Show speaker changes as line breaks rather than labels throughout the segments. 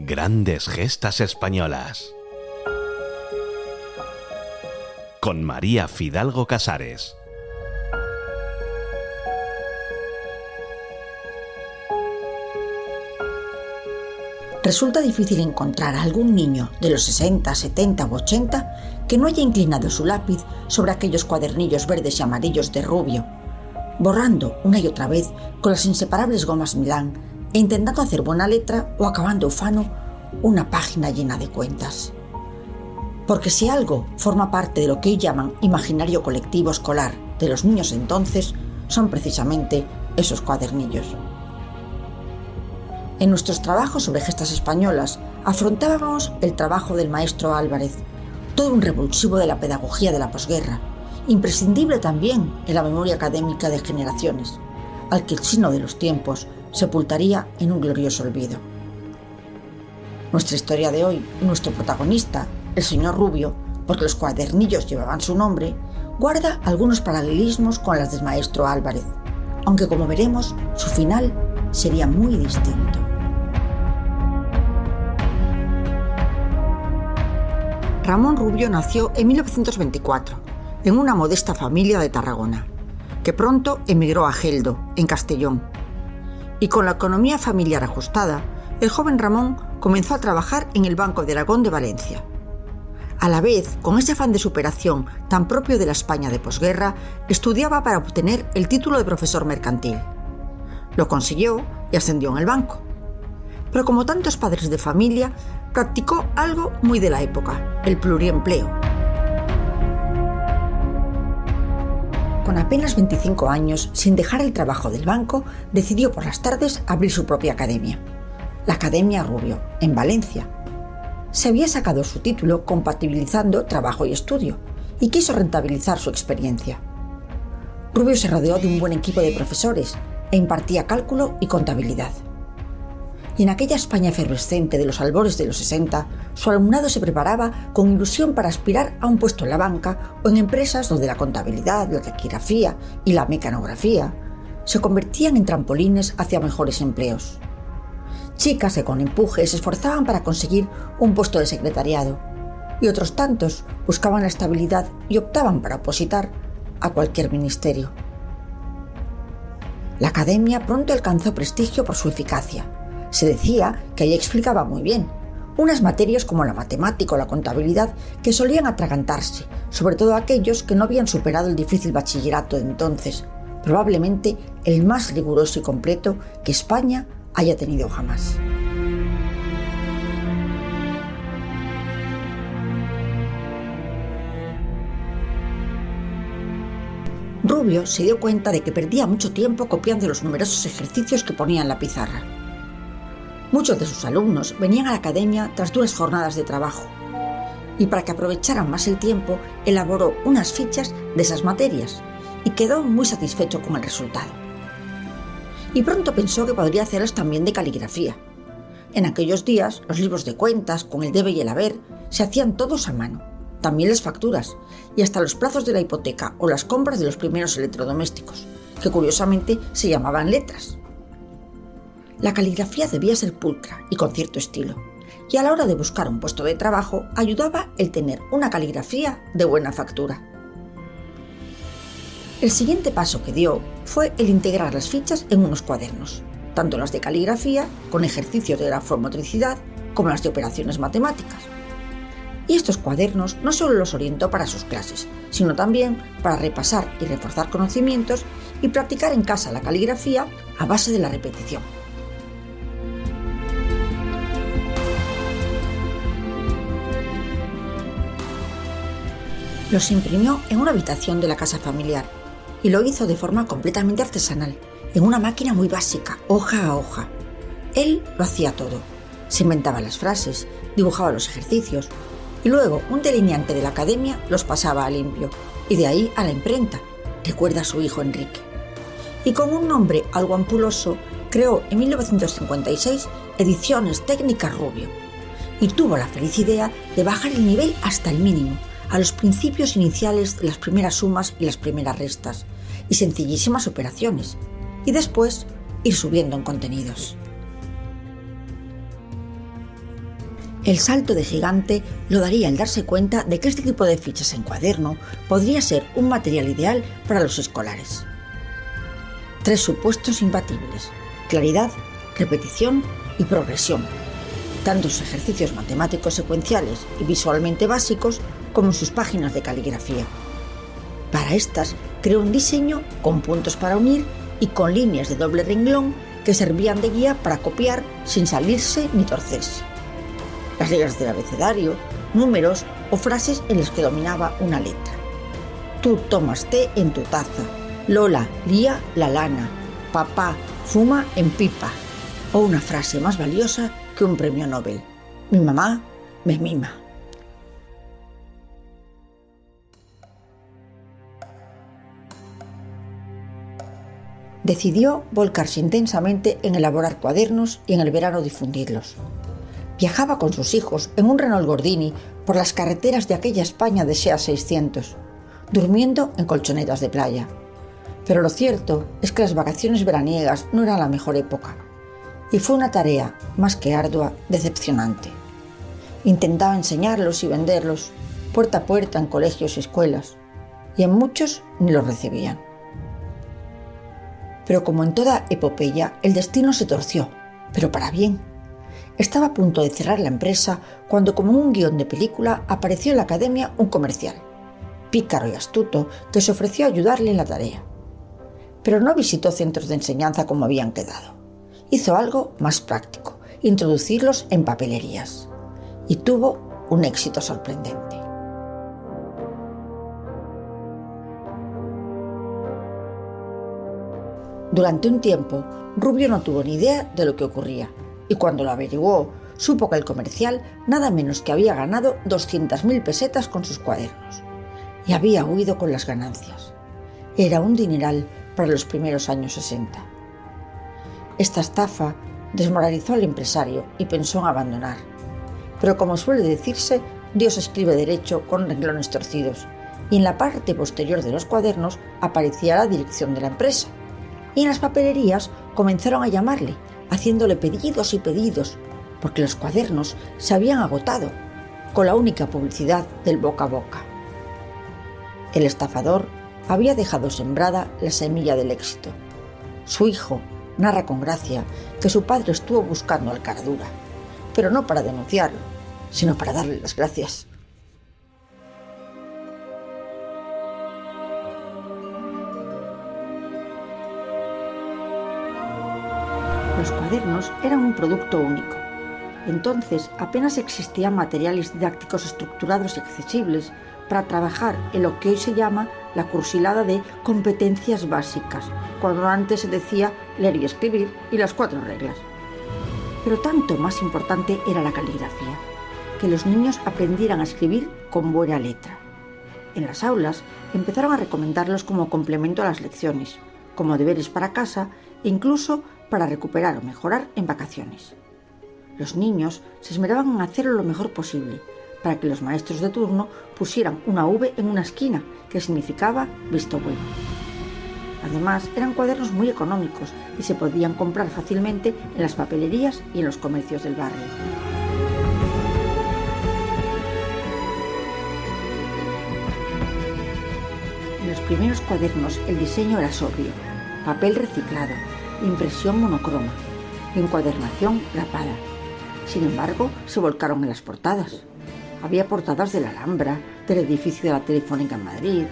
Grandes gestas españolas. Con María Fidalgo Casares.
Resulta difícil encontrar a algún niño de los 60, 70 u 80 que no haya inclinado su lápiz sobre aquellos cuadernillos verdes y amarillos de Rubio, borrando una y otra vez con las inseparables gomas Milán e intentando hacer buena letra o acabando ufano una página llena de cuentas. Porque si algo forma parte de lo que hoy llaman imaginario colectivo escolar de los niños entonces, son precisamente esos cuadernillos. En nuestros trabajos sobre gestas españolas afrontábamos el trabajo del maestro Álvarez, todo un revulsivo de la pedagogía de la posguerra, imprescindible también en la memoria académica de generaciones, al que el signo de los tiempos sepultaría en un glorioso olvido. Nuestra historia de hoy, nuestro protagonista, el señor Rubio, porque los cuadernillos llevaban su nombre, guarda algunos paralelismos con las del maestro Álvarez, aunque como veremos, su final sería muy distinto. Ramón Rubio nació en 1924, en una modesta familia de Tarragona, que pronto emigró a Geldo, en Castellón. Y con la economía familiar ajustada, el joven Ramón comenzó a trabajar en el Banco de Aragón de Valencia. A la vez, con ese afán de superación tan propio de la España de posguerra, estudiaba para obtener el título de profesor mercantil. Lo consiguió y ascendió en el banco. Pero como tantos padres de familia, practicó algo muy de la época, el pluriempleo. Con apenas 25 años, sin dejar el trabajo del banco, decidió por las tardes abrir su propia academia, la Academia Rubio, en Valencia. Se había sacado su título compatibilizando trabajo y estudio, y quiso rentabilizar su experiencia. Rubio se rodeó de un buen equipo de profesores e impartía cálculo y contabilidad. Y en aquella España efervescente de los albores de los 60, su alumnado se preparaba con ilusión para aspirar a un puesto en la banca o en empresas donde la contabilidad, la taquigrafía y la mecanografía se convertían en trampolines hacia mejores empleos. Chicas que con empuje se esforzaban para conseguir un puesto de secretariado y otros tantos buscaban la estabilidad y optaban para opositar a cualquier ministerio. La academia pronto alcanzó prestigio por su eficacia. Se decía que allí explicaba muy bien unas materias como la matemática o la contabilidad que solían atragantarse, sobre todo aquellos que no habían superado el difícil bachillerato de entonces, probablemente el más riguroso y completo que España haya tenido jamás. Rubio se dio cuenta de que perdía mucho tiempo copiando los numerosos ejercicios que ponía en la pizarra. Muchos de sus alumnos venían a la academia tras duras jornadas de trabajo, y para que aprovecharan más el tiempo, elaboró unas fichas de esas materias y quedó muy satisfecho con el resultado. Y pronto pensó que podría hacerlas también de caligrafía. En aquellos días, los libros de cuentas, con el debe y el haber, se hacían todos a mano, también las facturas, y hasta los plazos de la hipoteca o las compras de los primeros electrodomésticos, que curiosamente se llamaban letras. La caligrafía debía ser pulcra y con cierto estilo, y a la hora de buscar un puesto de trabajo ayudaba el tener una caligrafía de buena factura. El siguiente paso que dio fue el integrar las fichas en unos cuadernos, tanto las de caligrafía, con ejercicios de grafomotricidad, como las de operaciones matemáticas. Y estos cuadernos no solo los orientó para sus clases, sino también para repasar y reforzar conocimientos y practicar en casa la caligrafía a base de la repetición. Los imprimió en una habitación de la casa familiar y lo hizo de forma completamente artesanal, en una máquina muy básica, hoja a hoja. Él lo hacía todo. Se inventaba las frases, dibujaba los ejercicios y luego un delineante de la academia los pasaba a limpio y de ahí a la imprenta, recuerda a su hijo Enrique. Y con un nombre algo ampuloso, creó en 1956 Ediciones Técnicas Rubio y tuvo la feliz idea de bajar el nivel hasta el mínimo, a los principios iniciales de las primeras sumas y las primeras restas, y sencillísimas operaciones, y después ir subiendo en contenidos. El salto de gigante lo daría el darse cuenta de que este tipo de fichas en cuaderno podría ser un material ideal para los escolares. 3 supuestos imbatibles: claridad, repetición y progresión, tanto en sus ejercicios matemáticos secuenciales y visualmente básicos como en sus páginas de caligrafía. Para estas creó un diseño con puntos para unir y con líneas de doble renglón que servían de guía para copiar sin salirse ni torcerse. Las reglas del abecedario, números o frases en las que dominaba una letra. Tú tomas té en tu taza, Lola lía la lana, papá fuma en pipa, o una frase más valiosa que un premio Nobel: mi mamá me mima. Decidió volcarse intensamente en elaborar cuadernos y en el verano difundirlos. Viajaba con sus hijos en un Renault Gordini por las carreteras de aquella España de SEA 600, durmiendo en colchonetas de playa. Pero lo cierto es que las vacaciones veraniegas no eran la mejor época, y fue una tarea, más que ardua, decepcionante. Intentaba enseñarlos y venderlos, puerta a puerta en colegios y escuelas, y en muchos ni los recibían. Pero como en toda epopeya, el destino se torció, pero para bien. Estaba a punto de cerrar la empresa cuando, como un guión de película, apareció en la academia un comercial, pícaro y astuto, que se ofreció a ayudarle en la tarea. Pero no visitó centros de enseñanza como habían quedado. Hizo algo más práctico: introducirlos en papelerías. Y tuvo un éxito sorprendente. Durante un tiempo, Rubio no tuvo ni idea de lo que ocurría, y cuando lo averiguó, supo que el comercial nada menos que había ganado 200.000 pesetas con sus cuadernos, y había huido con las ganancias. Era un dineral para los primeros años 60. Esta estafa desmoralizó al empresario y pensó en abandonar. Pero como suele decirse, Dios escribe derecho con renglones torcidos, y en la parte posterior de los cuadernos aparecía la dirección de la empresa. Y en las papelerías comenzaron a llamarle, haciéndole pedidos y pedidos, porque los cuadernos se habían agotado, con la única publicidad del boca a boca. El estafador había dejado sembrada la semilla del éxito. Su hijo narra con gracia que su padre estuvo buscando al cara dura, pero no para denunciarlo, sino para darle las gracias. Los cuadernos eran un producto único. Entonces apenas existían materiales didácticos estructurados y accesibles para trabajar en lo que hoy se llama la cursilada de competencias básicas, cuando antes se decía leer y escribir y las 4 reglas. Pero tanto más importante era la caligrafía, que los niños aprendieran a escribir con buena letra. En las aulas empezaron a recomendarlos como complemento a las lecciones, como deberes para casa e incluso para recuperar o mejorar en vacaciones. Los niños se esmeraban en hacerlo lo mejor posible, para que los maestros de turno pusieran una V en una esquina, que significaba visto bueno. Además, eran cuadernos muy económicos y se podían comprar fácilmente en las papelerías y en los comercios del barrio. En los primeros cuadernos el diseño era sobrio: papel reciclado, impresión monocroma, encuadernación grapada. Sin embargo, se volcaron en las portadas. Había portadas de la Alhambra, del edificio de la Telefónica en Madrid,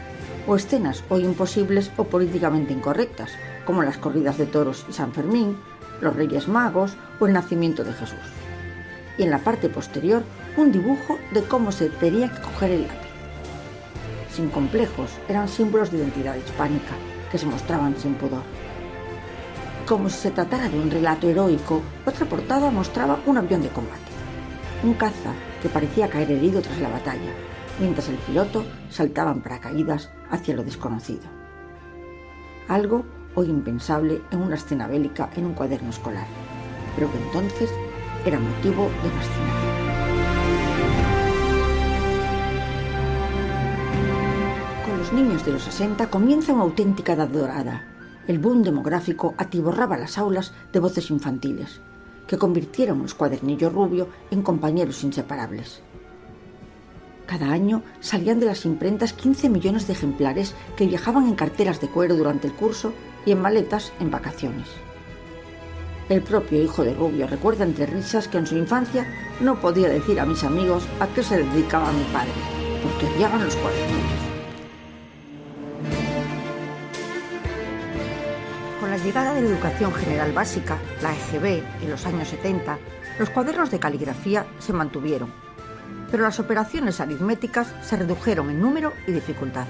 o escenas hoy imposibles o políticamente incorrectas, como las corridas de toros y San Fermín, los Reyes Magos o el nacimiento de Jesús. Y en la parte posterior, un dibujo de cómo se tenía que coger el lápiz. Sin complejos, eran símbolos de identidad hispánica, que se mostraban sin pudor. Como si se tratara de un relato heroico, otra portada mostraba un avión de combate, un caza que parecía caer herido tras la batalla, mientras el piloto saltaba en paracaídas hacia lo desconocido. Algo hoy impensable en una escena bélica en un cuaderno escolar, pero que entonces era motivo de fascinación. Con los niños de los 60 comienza una auténtica edad dorada. El boom demográfico atiborraba las aulas de voces infantiles, que convirtieron los cuadernillos Rubio en compañeros inseparables. Cada año salían de las imprentas 15 millones de ejemplares que viajaban en carteras de cuero durante el curso y en maletas en vacaciones. El propio hijo de Rubio recuerda entre risas que en su infancia no podía decir a mis amigos a qué se dedicaba mi padre, porque odiaban los cuadernillos. Con la llegada de la educación general básica, la EGB, en los años 70, los cuadernos de caligrafía se mantuvieron, pero las operaciones aritméticas se redujeron en número y dificultad.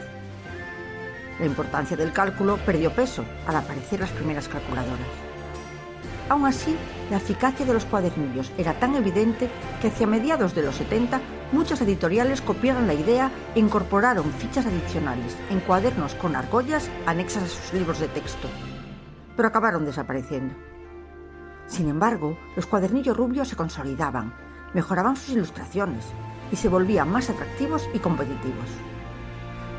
La importancia del cálculo perdió peso al aparecer las primeras calculadoras. Aún así, la eficacia de los cuadernillos era tan evidente que hacia mediados de los 70 muchas editoriales copiaron la idea e incorporaron fichas adicionales en cuadernos con argollas anexas a sus libros de texto, pero acabaron desapareciendo. Sin embargo, los cuadernillos Rubio se consolidaban, mejoraban sus ilustraciones y se volvían más atractivos y competitivos.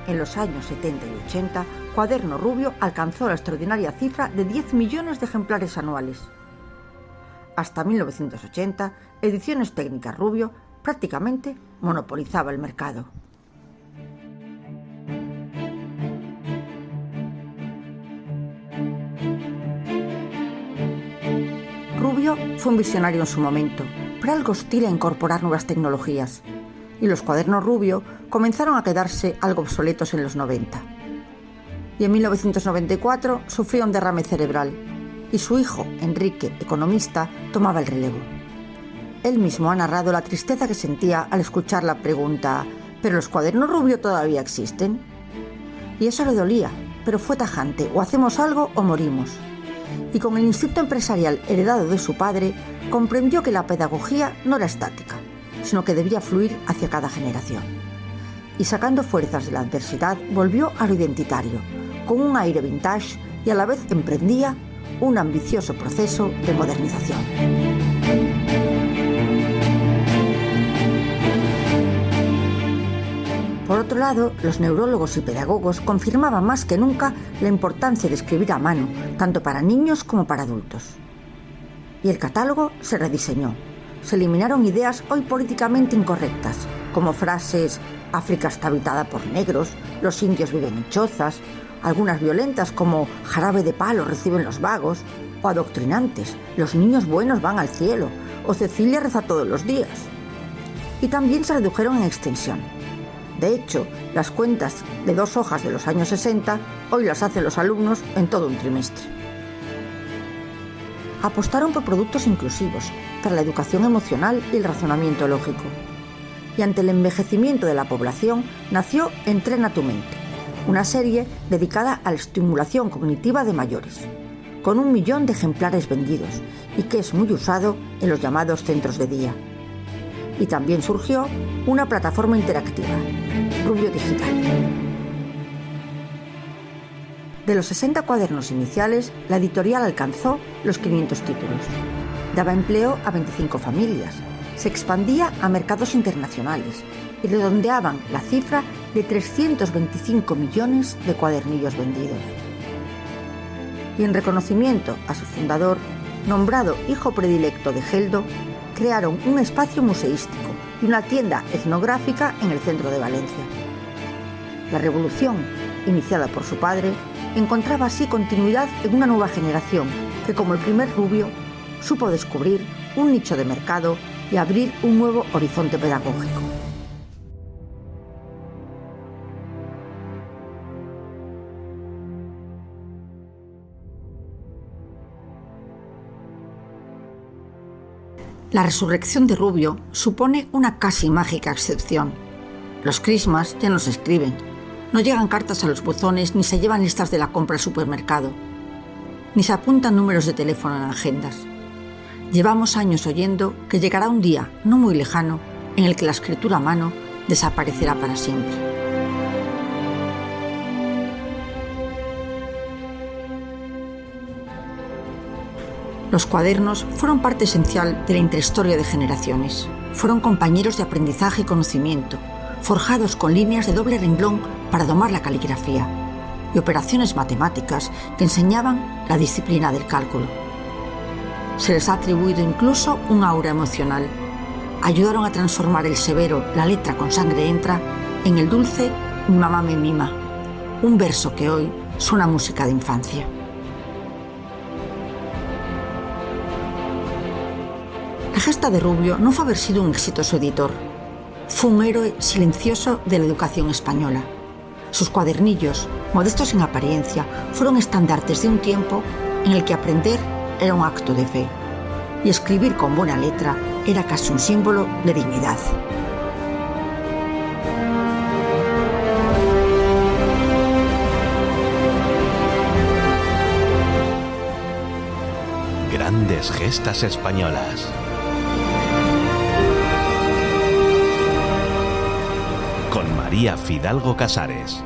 En los años 70 y 80, Cuaderno Rubio alcanzó la extraordinaria cifra de 10 millones de ejemplares anuales. Hasta 1980, Ediciones Técnicas Rubio prácticamente monopolizaba el mercado. Rubio fue un visionario en su momento, pero algo hostil a incorporar nuevas tecnologías, y los cuadernos Rubio comenzaron a quedarse algo obsoletos en los 90. Y en 1994 sufrió un derrame cerebral, y su hijo, Enrique, economista, tomaba el relevo. Él mismo ha narrado la tristeza que sentía al escuchar la pregunta: ¿pero los cuadernos Rubio todavía existen? Y eso le dolía, pero fue tajante: o hacemos algo o morimos. Y con el instinto empresarial heredado de su padre, comprendió que la pedagogía no era estática, sino que debía fluir hacia cada generación. Y sacando fuerzas de la adversidad, volvió a lo identitario, con un aire vintage, y a la vez emprendía un ambicioso proceso de modernización. Por otro lado, los neurólogos y pedagogos confirmaban más que nunca la importancia de escribir a mano, tanto para niños como para adultos. Y el catálogo se rediseñó. Se eliminaron ideas hoy políticamente incorrectas, como frases «África está habitada por negros», «Los indios viven en chozas», algunas violentas como «Jarabe de palo reciben los vagos», o adoctrinantes «Los niños buenos van al cielo» o «Cecilia reza todos los días». Y también se redujeron en extensión. De hecho, las cuentas de 2 hojas de los años 60 hoy las hacen los alumnos en todo un trimestre. Apostaron por productos inclusivos para la educación emocional y el razonamiento lógico. Y ante el envejecimiento de la población nació Entrena tu mente, una serie dedicada a la estimulación cognitiva de mayores, con 1 millón de ejemplares vendidos y que es muy usado en los llamados centros de día. Y también surgió una plataforma interactiva, Rubio Digital. De los 60 cuadernos iniciales, la editorial alcanzó los 500 títulos. Daba empleo a 25 familias, se expandía a mercados internacionales y redondeaban la cifra de 325 millones de cuadernillos vendidos. Y en reconocimiento a su fundador, nombrado hijo predilecto de Geldo, crearon un espacio museístico y una tienda etnográfica en el centro de Valencia. La revolución, iniciada por su padre, encontraba así continuidad en una nueva generación que, como el primer Rubio, supo descubrir un nicho de mercado y abrir un nuevo horizonte pedagógico. La resurrección de Rubio supone una casi mágica excepción. Los crismas ya no se escriben, no llegan cartas a los buzones ni se llevan listas de la compra al supermercado, ni se apuntan números de teléfono en agendas. Llevamos años oyendo que llegará un día, no muy lejano, en el que la escritura a mano desaparecerá para siempre. Los cuadernos fueron parte esencial de la intrahistoria de generaciones. Fueron compañeros de aprendizaje y conocimiento, forjados con líneas de doble renglón para domar la caligrafía y operaciones matemáticas que enseñaban la disciplina del cálculo. Se les ha atribuido incluso un aura emocional. Ayudaron a transformar el severo "La letra con sangre entra" en el dulce "Mi mamá me mima", un verso que hoy suena música de infancia. La gesta de Rubio no fue haber sido un exitoso editor. Fue un héroe silencioso de la educación española. Sus cuadernillos, modestos en apariencia, fueron estandartes de un tiempo en el que aprender era un acto de fe y escribir con buena letra era casi un símbolo de dignidad.
Grandes gestas españolas. Con María Fidalgo Casares.